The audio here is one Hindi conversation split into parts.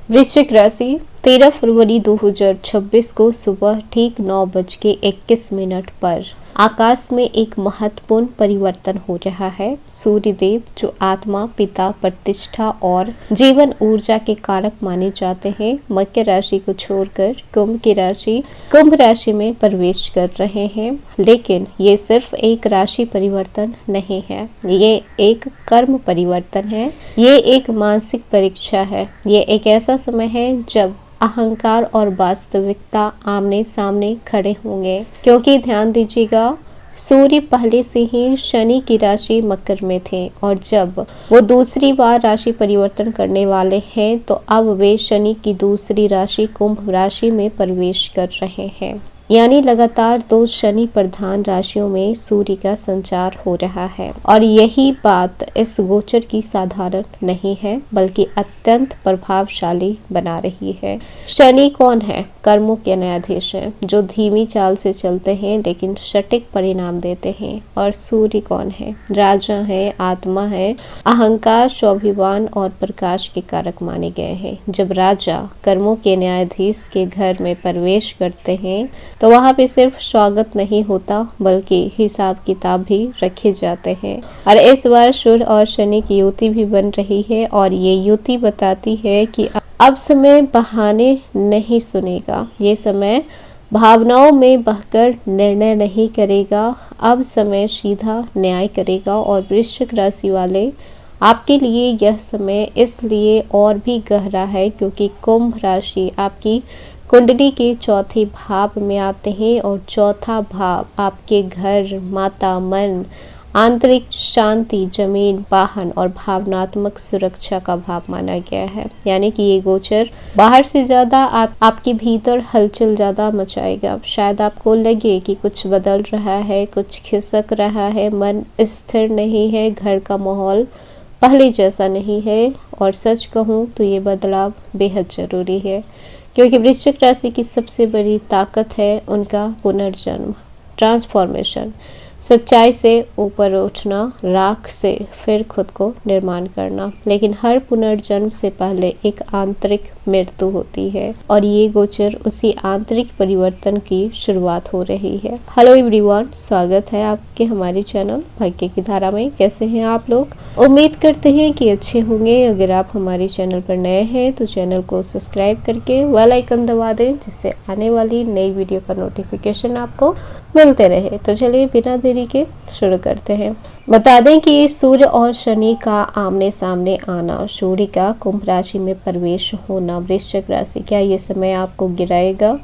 वृश्चिक राशि 13 फरवरी 2026 को सुबह ठीक 9:21 पर आकाश में एक महत्वपूर्ण परिवर्तन हो रहा है। सूर्यदेव जो आत्मा, पिता, प्रतिष्ठा और जीवन ऊर्जा के कारक माने जाते हैं, मकर राशि को छोड़कर कुंभ राशि में प्रवेश कर रहे हैं। लेकिन ये सिर्फ एक राशि परिवर्तन नहीं है, ये एक कर्म परिवर्तन है, ये एक मानसिक परीक्षा है। ये एक ऐसा समय है जब अहंकार और वास्तविकता आमने सामने खड़े होंगे, क्योंकि ध्यान दीजिएगा, सूर्य पहले से ही शनि की राशि मकर में थे और जब वो दूसरी बार राशि परिवर्तन करने वाले हैं तो अब वे शनि की दूसरी राशि कुंभ राशि में प्रवेश कर रहे हैं। यानी लगातार 2 शनि प्रधान राशियों में सूर्य का संचार हो रहा है और यही बात इस गोचर की साधारण नहीं है बल्कि अत्यंत प्रभावशाली बना रही है। शनि कौन है? कर्मों के न्यायाधीश हैं जो धीमी चाल से चलते हैं लेकिन सटीक परिणाम देते हैं। और सूर्य कौन है? राजा है, आत्मा है, अहंकार, स्वाभिमान और प्रकाश के कारक माने गए हैं। जब राजा कर्मों के न्यायाधीश के घर में प्रवेश करते हैं तो वहाँ पे सिर्फ स्वागत नहीं होता बल्कि हिसाब किताब भी रखे जाते हैं। और इस बार सूर्य और शनि की युति भी बन रही है और ये युति बताती है कि अब समय बहाने नहीं सुनेगा, ये समय भावनाओं में बहकर निर्णय नहीं करेगा, अब समय सीधा न्याय करेगा। और वृश्चिक राशि वाले आपके लिए यह समय इसलिए और भी गहरा है क्योंकि कुंभ राशि आपकी कुंडली के चौथे भाव में आते हैं और चौथा भाव आपके घर, माता, मन, आंतरिक शांति, जमीन, वाहन और भावनात्मक सुरक्षा का भाव माना गया है। यानी कि ये गोचर बाहर से ज्यादा आपके भीतर हलचल ज्यादा मचाएगा। शायद आपको लगे कि कुछ बदल रहा है, कुछ खिसक रहा है, मन स्थिर नहीं है, घर का माहौल पहले जैसा नहीं है। और सच कहूँ तो ये बदलाव बेहद जरूरी है क्योंकि वृश्चिक राशि की सबसे बड़ी ताकत है उनका पुनर्जन्म, ट्रांसफॉर्मेशन, सच्चाई से ऊपर उठना, राख से फिर खुद को निर्माण करना। लेकिन हर पुनर्जन्म से पहले एक आंतरिक मृत्यु होती है और ये गोचर उसी आंतरिक परिवर्तन की शुरुआत हो रही है। हेलो एवरीवन, स्वागत है आपके हमारे चैनल भाग्य की धारा में। कैसे हैं आप लोग? उम्मीद करते हैं कि अच्छे होंगे। अगर आप हमारे चैनल पर नए हैं तो चैनल को सब्सक्राइब करके बेल आइकन दबा दें जिससे आने वाली नई वीडियो का नोटिफिकेशन आपको मिलते रहे। तो चलिए बिना देरी के शुरू करते हैं। बता दें कि सूर्य और शनि का आमने सामने आना, सूर्य का कुंभ राशि में प्रवेश होना वृश्चिक राशि, क्या ये समय आपको गिराएगा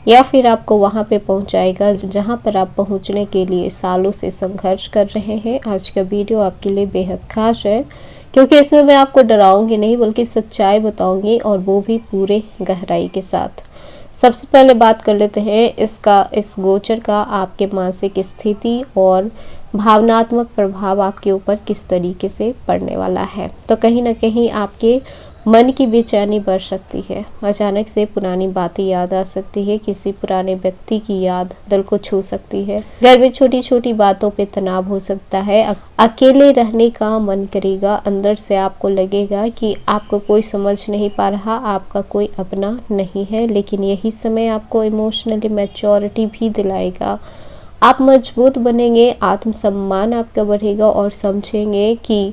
या फिर आपको वहां पे पहुंचाएगा जहां पर आप पहुंचने के लिए सालों से संघर्ष कर रहे हैं? आज का वीडियो आपके लिए बेहद खास है क्योंकि इसमें मैं आपको डराऊंगी नहीं बल्कि सच्चाई बताऊंगी और वो भी पूरे गहराई के साथ। सबसे पहले बात कर लेते हैं इस गोचर का आपके मानसिक स्थिति और भावनात्मक प्रभाव आपके ऊपर किस तरीके से पड़ने वाला है। तो कहीं ना कहीं आपके मन की बेचैनी बढ़ सकती है, अचानक से पुरानी बातें याद आ सकती है, किसी पुराने व्यक्ति की याद दिल को छू सकती है, घर में छोटी छोटी बातों पे तनाव हो सकता है, अकेले रहने का मन करेगा, अंदर से आपको लगेगा कि आपको कोई समझ नहीं पा रहा, आपका कोई अपना नहीं है। लेकिन यही समय आपको इमोशनली मैच्योरिटी भी दिलाएगा, आप मजबूत बनेंगे, आत्मसम्मान आपका बढ़ेगा और समझेंगे कि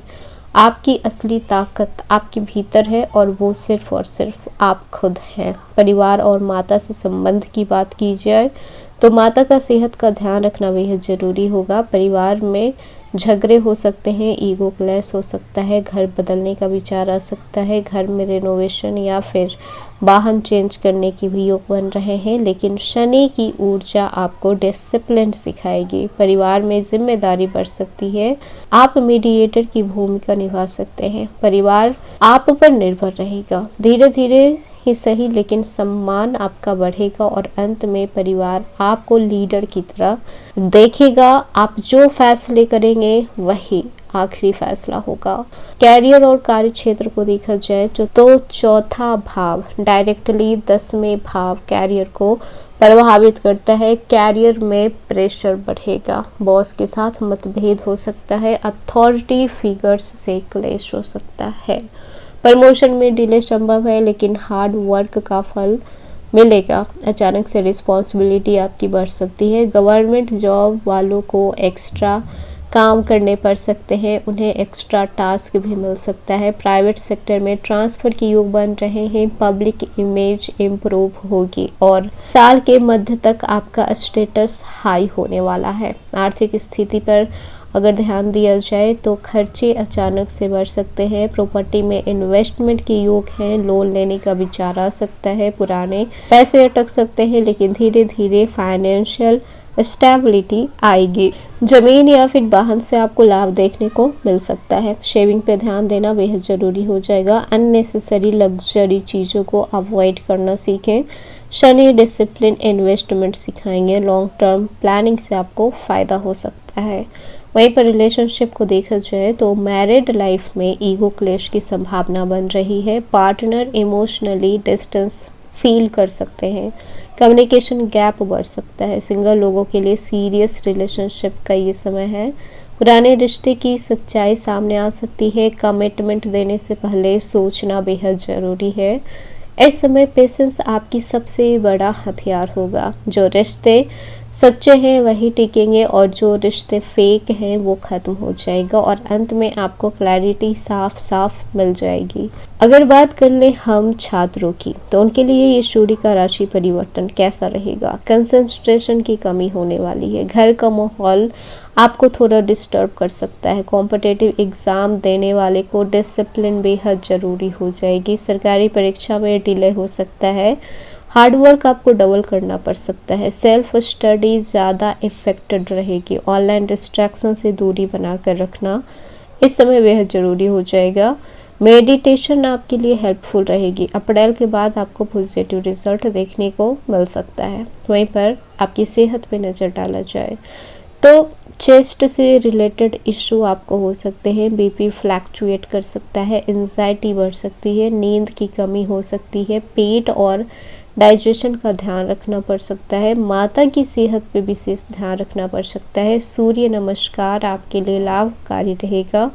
आपकी असली ताकत आपके भीतर है और वो सिर्फ और सिर्फ आप खुद हैं। परिवार और माता से संबंध की बात की जाए तो माता का सेहत का ध्यान रखना बेहद ज़रूरी होगा। परिवार में झगड़े हो सकते हैं, ईगो क्लैश हो सकता है, घर बदलने का विचार आ सकता है, घर में रेनोवेशन या फिर वाहन चेंज करने की भी योग बन रहे हैं। लेकिन शनि की ऊर्जा आपको डिसिप्लिन सिखाएगी, परिवार में जिम्मेदारी बढ़ सकती है, आप मीडिएटर की भूमिका निभा सकते हैं, परिवार आप पर निर्भर रहेगा, धीरे धीरे ही सही लेकिन सम्मान आपका बढ़ेगा और अंत में परिवार आपको लीडर की तरह देखेगा। आप जो फैसले करेंगे वही आखिरी फैसला होगा। कैरियर और कार्य क्षेत्र को देखा जाए तो चौथा भाव डायरेक्टली 10वें भाव कैरियर को प्रभावित करता है। कैरियर में प्रेशर बढ़ेगा, बॉस के साथ मतभेद हो सकता है, अथॉरिटी फिगर्स से क्लेश हो सकता है, प्रमोशन में डिले संभव है, लेकिन हार्ड वर्क का फल मिलेगा। अचानक से रिस्पॉन्सिबिलिटी आपकी बढ़ सकती है। गवर्नमेंट जॉब वालों को एक्स्ट्रा काम करने पड़ सकते हैं, उन्हें एक्स्ट्रा टास्क भी मिल सकता है। प्राइवेट सेक्टर में ट्रांसफर के योग बन रहे हैं। पब्लिक इमेज इम्प्रूव होगी और साल के मध्य तक आपका स्टेटस हाई होने वाला है। आर्थिक स्थिति पर अगर ध्यान दिया जाए तो खर्चे अचानक से बढ़ सकते हैं। प्रॉपर्टी में इन्वेस्टमेंट के योग हैं। लोन लेने का विचार आ सकता है। पुराने पैसे अटक सकते हैं, लेकिन धीरे धीरे फाइनेंशियल स्टेबिलिटी आएगी। जमीन या फिर वाहन से आपको लाभ देखने को मिल सकता है। शेविंग पे ध्यान देना बेहद जरूरी हो जाएगा। अननेसेसरी लग्जरी चीज़ों को अवॉइड करना सीखें। शनि डिसिप्लिन इन्वेस्टमेंट सिखाएंगे। लॉन्ग टर्म प्लानिंग से आपको फ़ायदा हो सकता है। वहीं पर रिलेशनशिप को देखा जाए तो मैरिड लाइफ में ईगो क्लेश की संभावना बन रही है। पार्टनर इमोशनली डिस्टेंस फील कर सकते हैं। कम्युनिकेशन गैप बढ़ सकता है। सिंगल लोगों के लिए सीरियस रिलेशनशिप का ये समय है। पुराने रिश्ते की सच्चाई सामने आ सकती है। कमिटमेंट देने से पहले सोचना बेहद ज़रूरी है। इस समय पेशेंस आपकी सबसे बड़ा हथियार होगा। जो रिश्ते सच्चे हैं वही टिकेंगे और जो रिश्ते फेक हैं वो खत्म हो जाएगा और अंत में आपको क्लैरिटी साफ साफ मिल जाएगी। अगर बात कर ले हम छात्रों की तो उनके लिए ये सूर्य का राशि परिवर्तन कैसा रहेगा। कंसंट्रेशन की कमी होने वाली है। घर का माहौल आपको थोड़ा डिस्टर्ब कर सकता है। कॉम्पिटिटिव एग्ज़ाम देने वाले को डिसिप्लिन बेहद ज़रूरी हो जाएगी। सरकारी परीक्षा में डिले हो सकता है। हार्डवर्क आपको डबल करना पड़ सकता है। सेल्फ स्टडी ज़्यादा इफेक्टेड रहेगी। ऑनलाइन डिस्ट्रैक्शन से दूरी बनाकर रखना इस समय बेहद ज़रूरी हो जाएगा। मेडिटेशन आपके लिए हेल्पफुल रहेगी। अप्रैल के बाद आपको पॉजिटिव रिजल्ट देखने को मिल सकता है। वहीं पर आपकी सेहत पे नज़र डाला जाए तो चेस्ट से रिलेटेड इशू आपको हो सकते हैं। बीपी फ्लैक्चुएट कर सकता है। एंजाइटी बढ़ सकती है। नींद की कमी हो सकती है। पेट और डाइजेशन का ध्यान रखना पड़ सकता है। माता की सेहत पे विशेष ध्यान रखना पड़ सकता है। सूर्य नमस्कार आपके लिए लाभकारी रहेगा।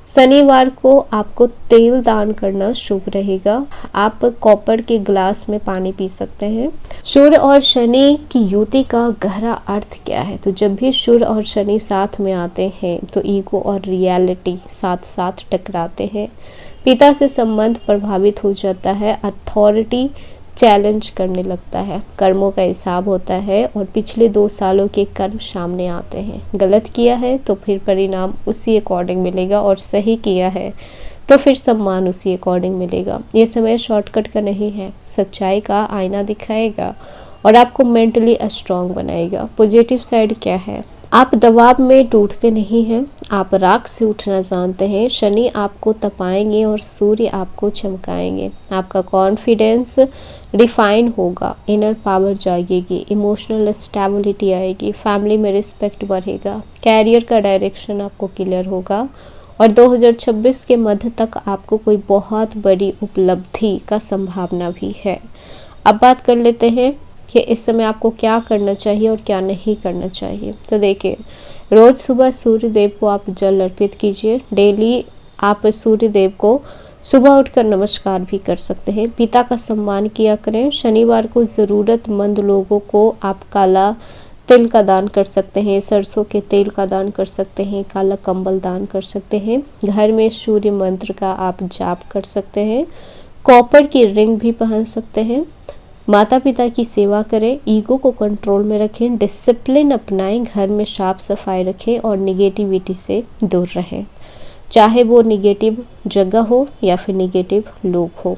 शनिवार को आपको तेल दान करना शुभ रहेगा। आप कॉपर के ग्लास में पानी पी सकते हैं। सूर्य और शनि की युति का गहरा अर्थ क्या है, तो जब भी सूर्य और शनि साथ में आते हैं तो ईगो और रियलिटी साथ साथ टकराते हैं। पिता से संबंध प्रभावित हो जाता है। अथॉरिटी चैलेंज करने लगता है। कर्मों का हिसाब होता है और पिछले 2 सालों के कर्म सामने आते हैं। गलत किया है तो फिर परिणाम उसी अकॉर्डिंग मिलेगा और सही किया है तो फिर सम्मान उसी अकॉर्डिंग मिलेगा। ये समय शॉर्टकट का नहीं है। सच्चाई का आईना दिखाएगा और आपको मेंटली स्ट्रांग बनाएगा। पॉजिटिव साइड क्या है, आप दबाव में टूटते नहीं हैं। आप राख से उठना जानते हैं। शनि आपको तपाएंगे और सूर्य आपको चमकाएंगे। आपका कॉन्फिडेंस रिफाइन होगा। इनर पावर जागेगी। इमोशनल स्टेबिलिटी आएगी। फैमिली में रिस्पेक्ट बढ़ेगा। कैरियर का डायरेक्शन आपको क्लियर होगा और 2026 के मध्य तक आपको कोई बहुत बड़ी उपलब्धि का संभावना भी है। अब बात कर लेते हैं कि इस समय आपको क्या करना चाहिए और क्या नहीं करना चाहिए। तो देखिए, रोज सुबह सूर्य देव को आप जल अर्पित कीजिए। डेली आप सूर्य देव को सुबह उठकर नमस्कार भी कर सकते हैं। पिता का सम्मान किया करें। शनिवार को ज़रूरतमंद लोगों को आप काला तिल का दान कर सकते हैं। सरसों के तेल का दान कर सकते हैं। काला कंबल दान कर सकते हैं। घर में सूर्य मंत्र का आप जाप कर सकते हैं। कॉपर की रिंग भी पहन सकते हैं। माता पिता की सेवा करें। ईगो को कंट्रोल में रखें। डिसिप्लिन अपनाएं। घर में साफ सफाई रखें और निगेटिविटी से दूर रहें, चाहे वो निगेटिव जगह हो या फिर निगेटिव लोग हो।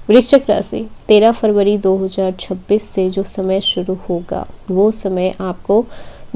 वृश्चिक राशि, 13 फरवरी 2026 से जो समय शुरू होगा वो समय आपको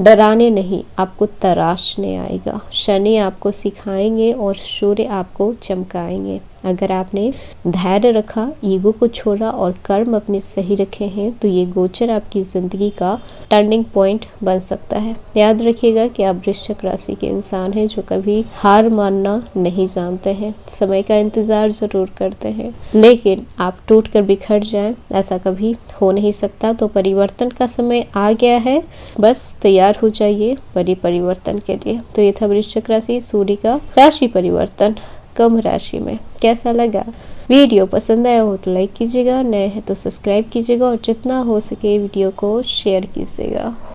डराने नहीं, आपको तराशने आएगा। शनि आपको सिखाएंगे और सूर्य आपको चमकाएंगे। अगर आपने धैर्य रखा, ईगो को छोड़ा और कर्म अपने सही रखे हैं तो ये गोचर आपकी ज़िंदगी का टर्निंग पॉइंट बन सकता है। याद रखिएगा कि आप वृश्चिक राशि के इंसान हैं जो कभी हार मानना नहीं जानते हैं। समय का इंतज़ार ज़रूर करते हैं, लेकिन आप टूट कर बिखर जाएं ऐसा कभी हो नहीं सकता। तो परिवर्तन का समय आ गया है, बस तैयार हो जाइए बड़े परिवर्तन के लिए। तो ये था वृश्चिक राशि सूर्य का राशि परिवर्तन। कम राशि में। कैसा लगा वीडियो? पसंद आया हो तो लाइक कीजिएगा, नए हैं तो सब्सक्राइब कीजिएगा और जितना हो सके वीडियो को शेयर कीजिएगा।